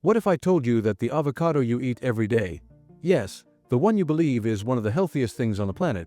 What if I told you that the avocado you eat every day, yes, the one you believe is one of the healthiest things on the planet,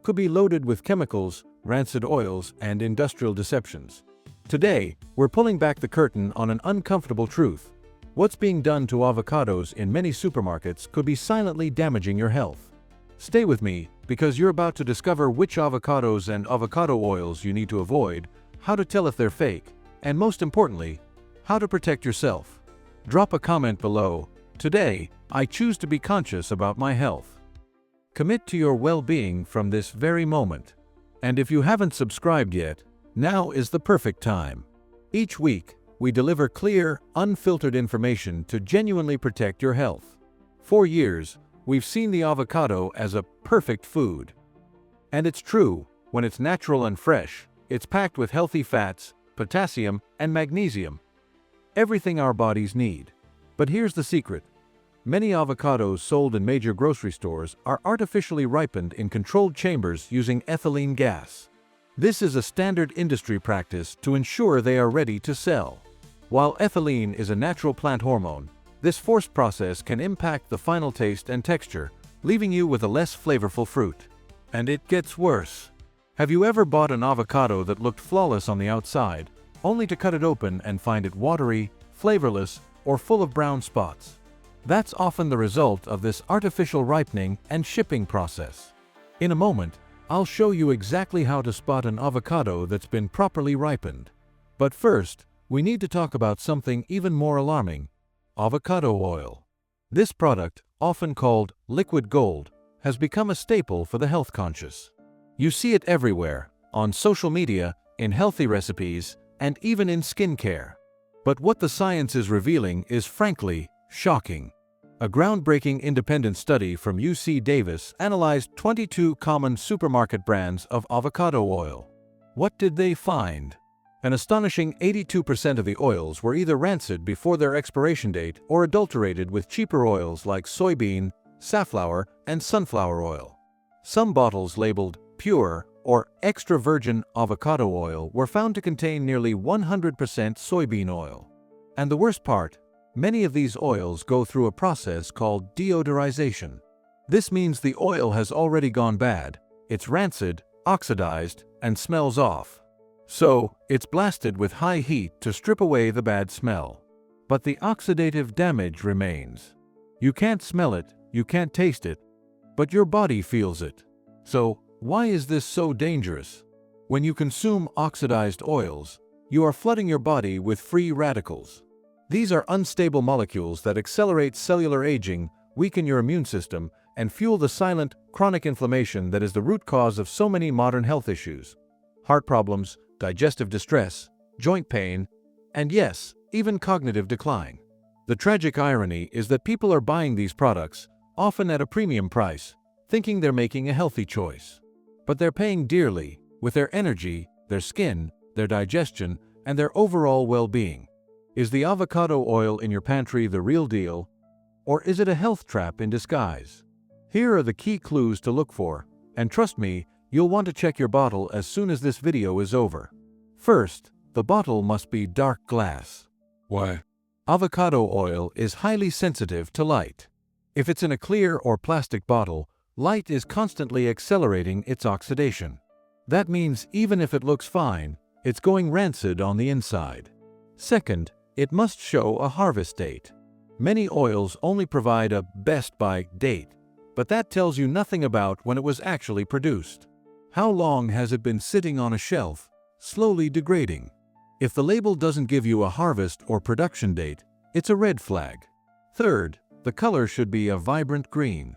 could be loaded with chemicals, rancid oils, and industrial deceptions? Today, we're pulling back the curtain on an uncomfortable truth. What's being done to avocados in many supermarkets could be silently damaging your health. Stay with me, because you're about to discover which avocados and avocado oils you need to avoid, how to tell if they're fake, and most importantly, how to protect yourself. Drop a comment below. Today, I choose to be conscious about my health. Commit to your well-being from this very moment. And if you haven't subscribed yet, now is the perfect time. Each week, we deliver clear, unfiltered information to genuinely protect your health. For years, we've seen the avocado as a perfect food. And it's true, when it's natural and fresh, it's packed with healthy fats, potassium, and magnesium. Everything our bodies need. But here's the secret. Many avocados sold in major grocery stores are artificially ripened in controlled chambers using ethylene gas. This is a standard industry practice to ensure they are ready to sell. While ethylene is a natural plant hormone, this forced process can impact the final taste and texture, leaving you with a less flavorful fruit. And it gets worse. Have you ever bought an avocado that looked flawless on the outside, only to cut it open and find it watery, flavorless, or full of brown spots? That's often the result of this artificial ripening and shipping process. In a moment, I'll show you exactly how to spot an avocado that's been properly ripened. But first, we need to talk about something even more alarming: avocado oil. This product, often called liquid gold, has become a staple for the health-conscious. You see it everywhere, on social media, in healthy recipes, and even in skincare. But what the science is revealing is frankly shocking. A groundbreaking independent study from UC Davis analyzed 22 common supermarket brands of avocado oil. What did they find? An astonishing 82% of the oils were either rancid before their expiration date or adulterated with cheaper oils like soybean, safflower, and sunflower oil. Some bottles labeled pure or extra virgin avocado oil were found to contain nearly 100% soybean oil. And the worst part, many of these oils go through a process called deodorization. This means the oil has already gone bad, it's rancid, oxidized, and smells off. So, it's blasted with high heat to strip away the bad smell. But the oxidative damage remains. You can't smell it, you can't taste it, but your body feels it. So, why is this so dangerous? When you consume oxidized oils, you are flooding your body with free radicals. These are unstable molecules that accelerate cellular aging, weaken your immune system, and fuel the silent, chronic inflammation that is the root cause of so many modern health issues: heart problems, digestive distress, joint pain, and yes, even cognitive decline. The tragic irony is that people are buying these products, often at a premium price, thinking they're making a healthy choice. But they're paying dearly, with their energy, their skin, their digestion, and their overall well-being. Is the avocado oil in your pantry the real deal, or is it a health trap in disguise? Here are the key clues to look for, and trust me, you'll want to check your bottle as soon as this video is over. First, the bottle must be dark glass. Why? Avocado oil is highly sensitive to light. If it's in a clear or plastic bottle, light is constantly accelerating its oxidation. That means even if it looks fine, it's going rancid on the inside. Second, it must show a harvest date. Many oils only provide a best by date, but that tells you nothing about when it was actually produced. How long has it been sitting on a shelf, slowly degrading? If the label doesn't give you a harvest or production date, it's a red flag. Third, the color should be a vibrant green.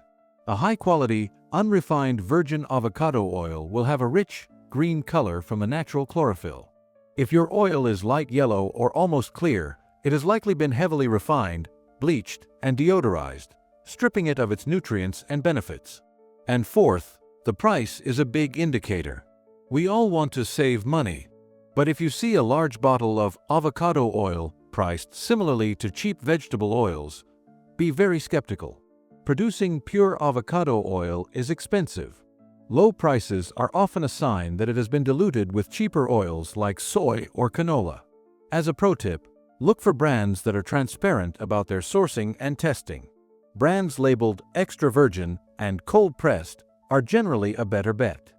A high-quality, unrefined virgin avocado oil will have a rich, green color from the natural chlorophyll. If your oil is light yellow or almost clear, it has likely been heavily refined, bleached, and deodorized, stripping it of its nutrients and benefits. And fourth, the price is a big indicator. We all want to save money. But if you see a large bottle of avocado oil priced similarly to cheap vegetable oils, be very skeptical. Producing pure avocado oil is expensive. Low prices are often a sign that it has been diluted with cheaper oils like soy or canola. As a pro tip, Look for brands that are transparent about their sourcing and testing. Brands labeled extra virgin and cold-pressed are generally a better bet.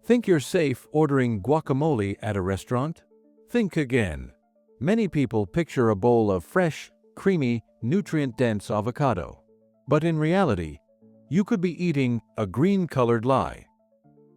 Think you're safe ordering guacamole at a restaurant? Think again. Many people picture a bowl of fresh, creamy, nutrient-dense avocado. But in reality, you could be eating a green-colored lie.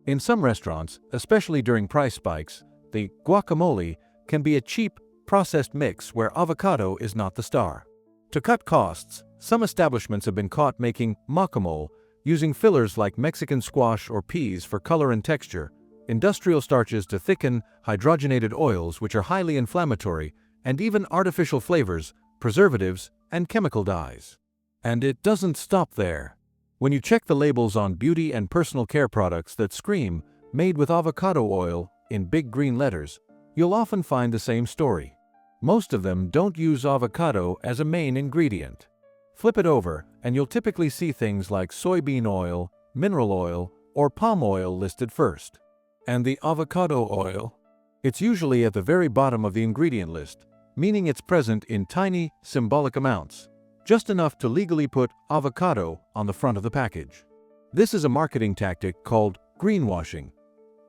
In some restaurants, especially during price spikes, the guacamole can be a cheap, processed mix where avocado is not the star. To cut costs, some establishments have been caught making guacamole using fillers like Mexican squash or peas for color and texture, industrial starches to thicken, hydrogenated oils which are highly inflammatory, and even artificial flavors, preservatives, and chemical dyes. And it doesn't stop there. When you check the labels on beauty and personal care products that scream, "Made with avocado oil," in big green letters, you'll often find the same story. Most of them don't use avocado as a main ingredient. Flip it over, and you'll typically see things like soybean oil, mineral oil, or palm oil listed first. And the avocado oil? It's usually at the very bottom of the ingredient list, meaning it's present in tiny, symbolic amounts, just enough to legally put avocado on the front of the package. This is a marketing tactic called greenwashing,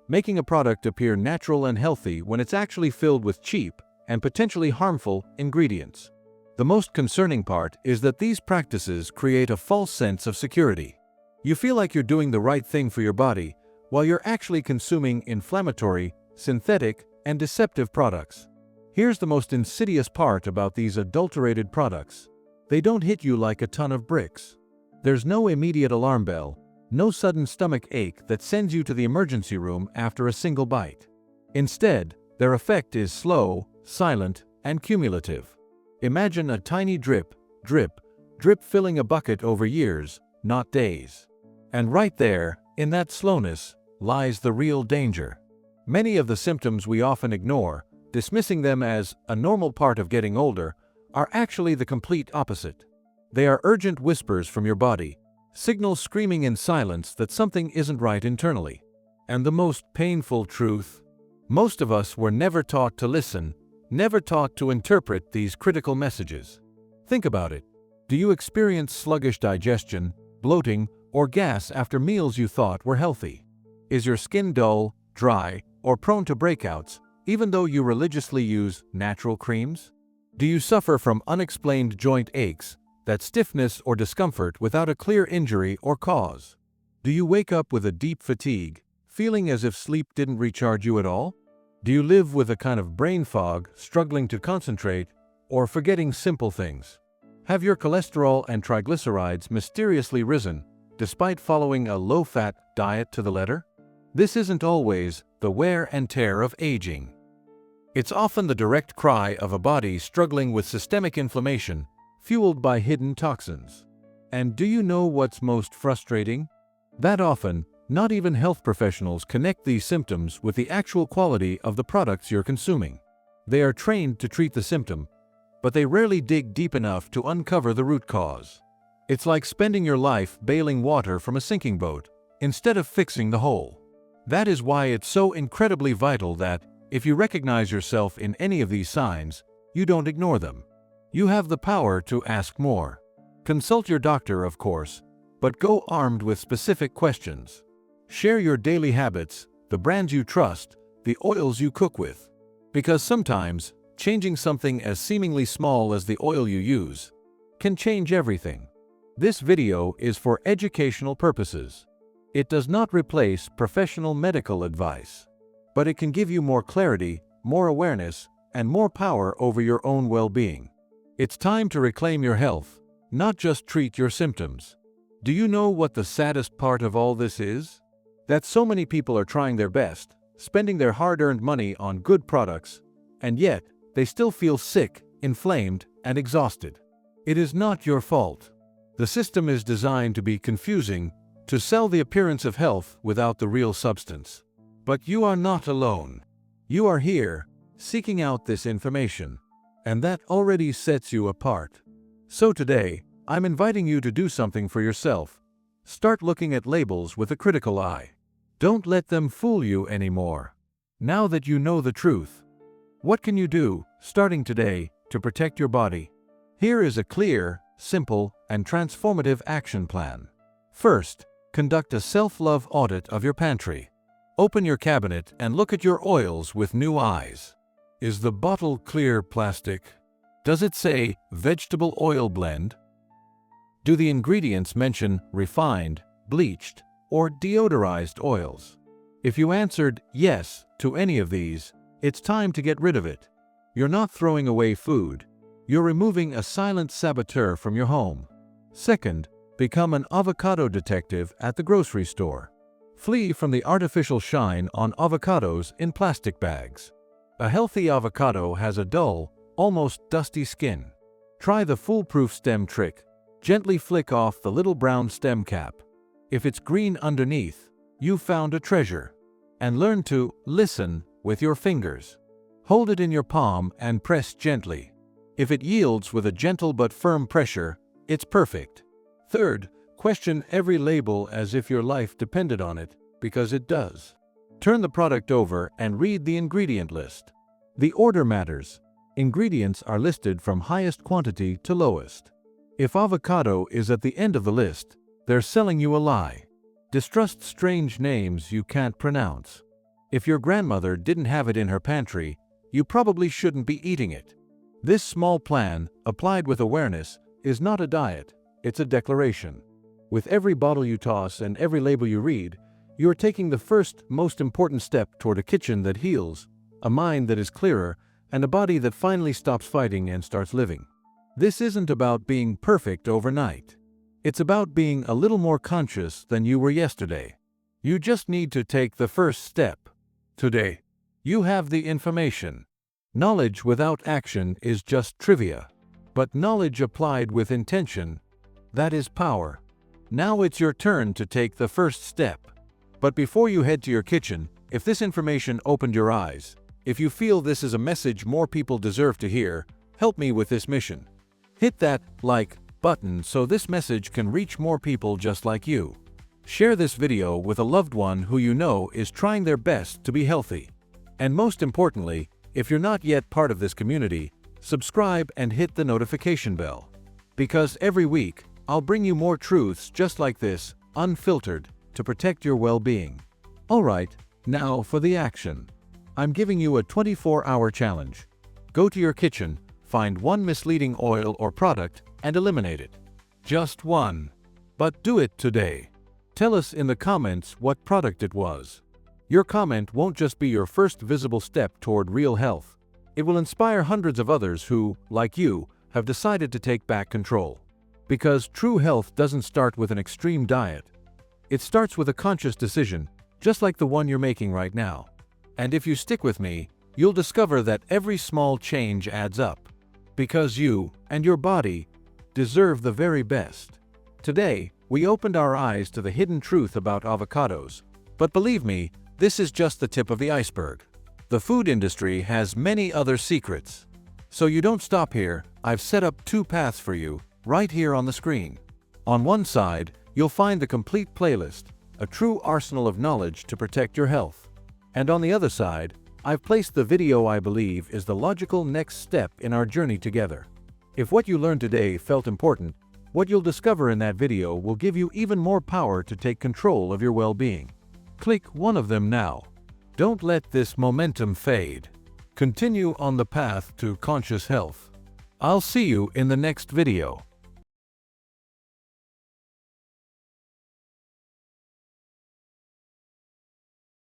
making a product appear natural and healthy when it's actually filled with cheap and potentially harmful ingredients. The most concerning part is that these practices create a false sense of security. You feel like you're doing the right thing for your body while you're actually consuming inflammatory, synthetic, and deceptive products. Here's the most insidious part about these adulterated products. They don't hit you like a ton of bricks. There's no immediate alarm bell, no sudden stomach ache that sends you to the emergency room after a single bite. Instead, their effect is slow, silent, and cumulative. Imagine a tiny drip, drip, drip filling a bucket over years, not days. And right there, in that slowness, lies the real danger. Many of the symptoms we often ignore, dismissing them as a normal part of getting older, are actually the complete opposite. They are urgent whispers from your body, signals screaming in silence that something isn't right internally. And the most painful truth? Most of us were never taught to listen, never taught to interpret these critical messages. Think about it. Do you experience sluggish digestion, bloating, or gas after meals you thought were healthy? Is your skin dull, dry, or prone to breakouts, even though you religiously use natural creams? Do you suffer from unexplained joint aches, that stiffness or discomfort without a clear injury or cause? Do you wake up with a deep fatigue, feeling as if sleep didn't recharge you at all? Do you live with a kind of brain fog, struggling to concentrate, or forgetting simple things? Have your cholesterol and triglycerides mysteriously risen, despite following a low-fat diet to the letter? This isn't always the wear and tear of aging. It's often the direct cry of a body struggling with systemic inflammation, fueled by hidden toxins. And do you know what's most frustrating? That often, not even health professionals connect these symptoms with the actual quality of the products you're consuming. They are trained to treat the symptom, but they rarely dig deep enough to uncover the root cause. It's like spending your life bailing water from a sinking boat, instead of fixing the hole. That is why it's so incredibly vital that, if you recognize yourself in any of these signs, you don't ignore them. You have the power to ask more. Consult your doctor, of course, but go armed with specific questions. Share your daily habits, the brands you trust, the oils you cook with. Because sometimes, changing something as seemingly small as the oil you use can change everything. This video is for educational purposes. It does not replace professional medical advice, but it can give you more clarity, more awareness, and more power over your own well-being. It's time to reclaim your health, not just treat your symptoms. Do you know what the saddest part of all this is? That so many people are trying their best, spending their hard-earned money on good products, and yet they still feel sick, inflamed, and exhausted. It is not your fault. The system is designed to be confusing, to sell the appearance of health without the real substance. But you are not alone. You are here, seeking out this information, and that already sets you apart. So today, I'm inviting you to do something for yourself. Start looking at labels with a critical eye. Don't let them fool you anymore. Now that you know the truth, what can you do, starting today, to protect your body. Here is a clear, simple, and transformative action plan. First, conduct a self-love audit of your pantry. Open your cabinet and look at your oils with new eyes. Is the bottle clear plastic? Does it say vegetable oil blend? Do the ingredients mention refined, bleached, or deodorized oils? If you answered yes to any of these, it's time to get rid of it. You're not throwing away food. You're removing a silent saboteur from your home. Second, become an avocado detective at the grocery store. Flee from the artificial shine on avocados in plastic bags. A healthy avocado has a dull, almost dusty skin. Try the foolproof stem trick. Gently flick off the little brown stem cap. If it's green underneath, you've found a treasure. And learn to listen with your fingers. Hold it in your palm and press gently. If it yields with a gentle but firm pressure, it's perfect. Third, question every label as if your life depended on it, because it does. Turn the product over and read the ingredient list. The order matters. Ingredients are listed from highest quantity to lowest. If avocado is at the end of the list, they're selling you a lie. Distrust strange names you can't pronounce. If your grandmother didn't have it in her pantry, you probably shouldn't be eating it. This small plan, applied with awareness, is not a diet, it's a declaration. With every bottle you toss and every label you read, you are taking the first, most important step toward a kitchen that heals, a mind that is clearer, and a body that finally stops fighting and starts living. This isn't about being perfect overnight. It's about being a little more conscious than you were yesterday. You just need to take the first step. Today, you have the information. Knowledge without action is just trivia. But knowledge applied with intention, that is power. Now it's your turn to take the first step. But before you head to your kitchen, if this information opened your eyes, if you feel this is a message more people deserve to hear, help me with this mission. Hit that like button so this message can reach more people just like you. Share this video with a loved one who you know is trying their best to be healthy. And most importantly, if you're not yet part of this community, subscribe and hit the notification bell. Because every week, I'll bring you more truths just like this, unfiltered, to protect your well-being. Alright, now for the action. I'm giving you a 24-hour challenge. Go to your kitchen, find one misleading oil or product, and eliminate it. Just one. But do it today. Tell us in the comments what product it was. Your comment won't just be your first visible step toward real health. It will inspire hundreds of others who, like you, have decided to take back control. Because true health doesn't start with an extreme diet. It starts with a conscious decision, just like the one you're making right now. And if you stick with me, you'll discover that every small change adds up. Because you and your body deserve the very best. Today, we opened our eyes to the hidden truth about avocados. But believe me, this is just the tip of the iceberg. The food industry has many other secrets. So you don't stop here, I've set up two paths for you, right here on the screen. On one side, you'll find the complete playlist, a true arsenal of knowledge to protect your health. And on the other side, I've placed the video I believe is the logical next step in our journey together. If what you learned today felt important, what you'll discover in that video will give you even more power to take control of your well-being. Click one of them now. Don't let this momentum fade. Continue on the path to conscious health. I'll see you in the next video.